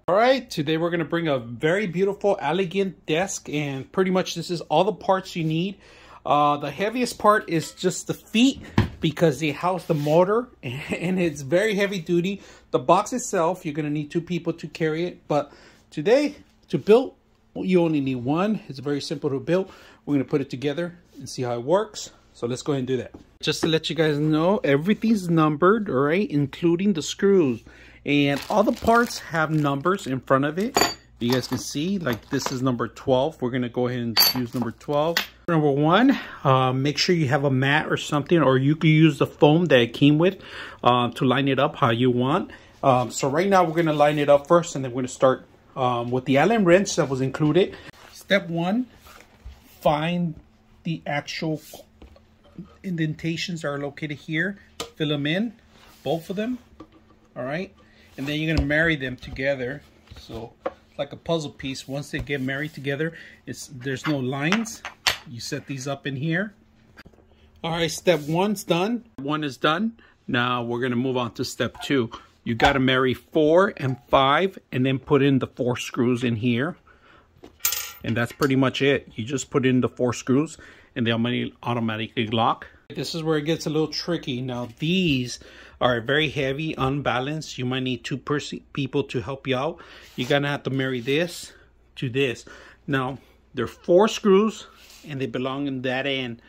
All right, today we're gonna bring a very beautiful, elegant desk, and pretty much this is all the parts you need. The heaviest part is just the feet because they house the motor and it's very heavy duty. The box itself, you're gonna need 2 people to carry it, but today to build, you only need 1. It's very simple to build. We're gonna put it together and see how it works. So let's go ahead and do that. Just to let you guys know, everything's numbered, all right, including the screws. And all the parts have numbers in front of it. You guys can see, like this is number 12. We're gonna go ahead and use number 12. Number 1, make sure you have a mat or something, or you can use the foam that it came with to line it up how you want. So right now we're gonna line it up first, and then we're gonna start with the Allen wrench that was included. Step 1, find the actual indentations that are located here. Fill them in, both of them, all right? And then you're gonna marry them together. So like a puzzle piece, once they get married together, there's no lines. You set these up in here. All right, step 1's done. 1 is done. Now we're gonna move on to step 2. You gotta marry 4 and 5 and then put in the 4 screws in here. And that's pretty much it. You just put in the 4 screws and they automatically lock. This is where it gets a little tricky. Now these are very heavy, unbalanced. You might need 2 people to help you out. You're gonna have to marry this to this. Now there are 4 screws and they belong in that end.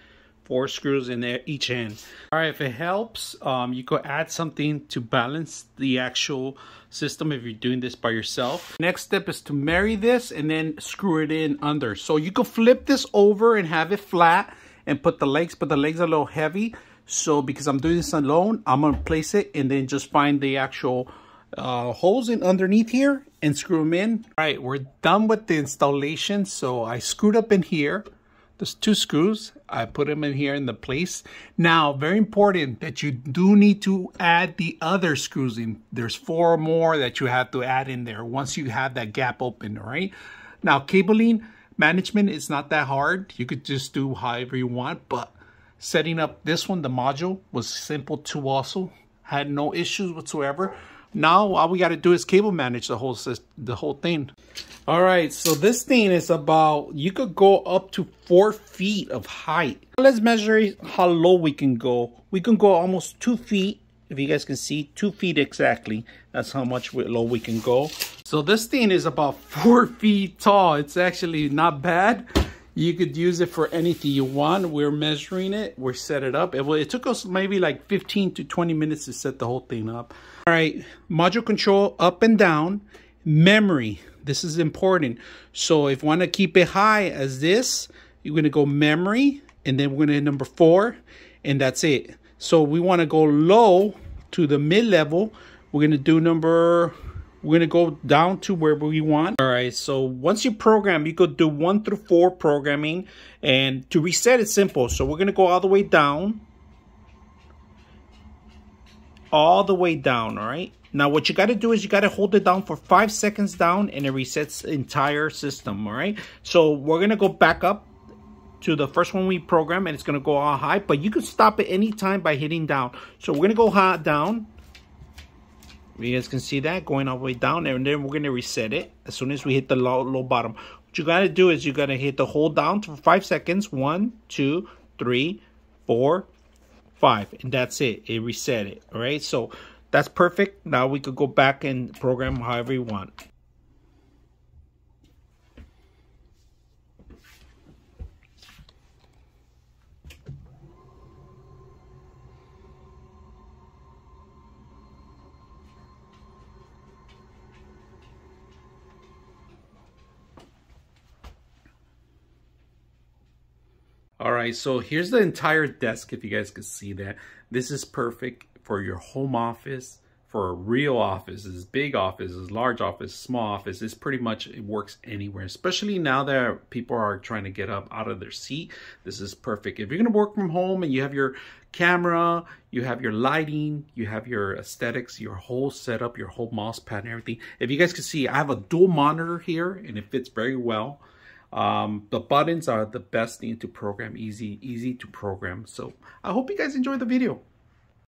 4 screws in there, each end. All right, if it helps, you could add something to balance the actual system if you're doing this by yourself. Next step is to marry this and then screw it in under. So you could flip this over and have it flat and put the legs, but the legs are a little heavy. So because I'm doing this alone, I'm gonna place it and then just find the actual holes in underneath here and screw them in. All right, we're done with the installation. So I screwed up in here. There's 2 screws. I put them in here in the place. Now, very important that you do need to add the other screws in. There's 4 more that you have to add in there once you have that gap open, all right? Now, cabling management is not that hard. You could just do however you want, but setting up this one, the module, was simple too also. Had no issues whatsoever. Now, all we got to do is cable manage the whole thing. All right, so this thing is about, you could go up to 4 feet of height. Let's measure how low we can go. We can go almost 2 feet. If you guys can see, 2 feet exactly. That's how much low we can go. So this thing is about 4 feet tall. It's actually not bad. You could use it for anything you want. We're measuring it. We're set it up. It took us maybe like 15 to 20 minutes to set the whole thing up. All right, module control up and down. Memory, this is important. So if you want to keep it high as this, you're going to go memory, and then we're going to hit number 4, and that's it. So we want to go low to the mid-level. We're going to do we're going to go down to where we want. All right, so once you program, you could do 1 through 4 programming, and to reset it's simple. So we're going to go all the way down. All the way down, all right? Now what you got to do is you got to hold it down for 5 seconds down, and it resets the entire system, all right? So we're going to go back up to the first one we program, and it's going to go all high, but you can stop at any time by hitting down. So we're going to go high down. You guys can see that going all the way down, and then we're going to reset it as soon as we hit the low bottom. What you got to do is you got to hit the hold down for 5 seconds. 1, 2, 3, 4, 5, and that's it. It reset it. All right, so that's perfect. Now we could go back and program however you want. All right, so here's the entire desk, if you guys can see that. This is perfect for your home office, for a real office, big offices, large office, small office. It's pretty much, it works anywhere, especially now that people are trying to get up out of their seat. This is perfect. If you're gonna work from home and you have your camera, you have your lighting, you have your aesthetics, your whole setup, your whole mouse pad and everything. If you guys can see, I have a dual monitor here and it fits very well. The buttons are the best thing to program, easy to program. So I hope you guys enjoyed the video.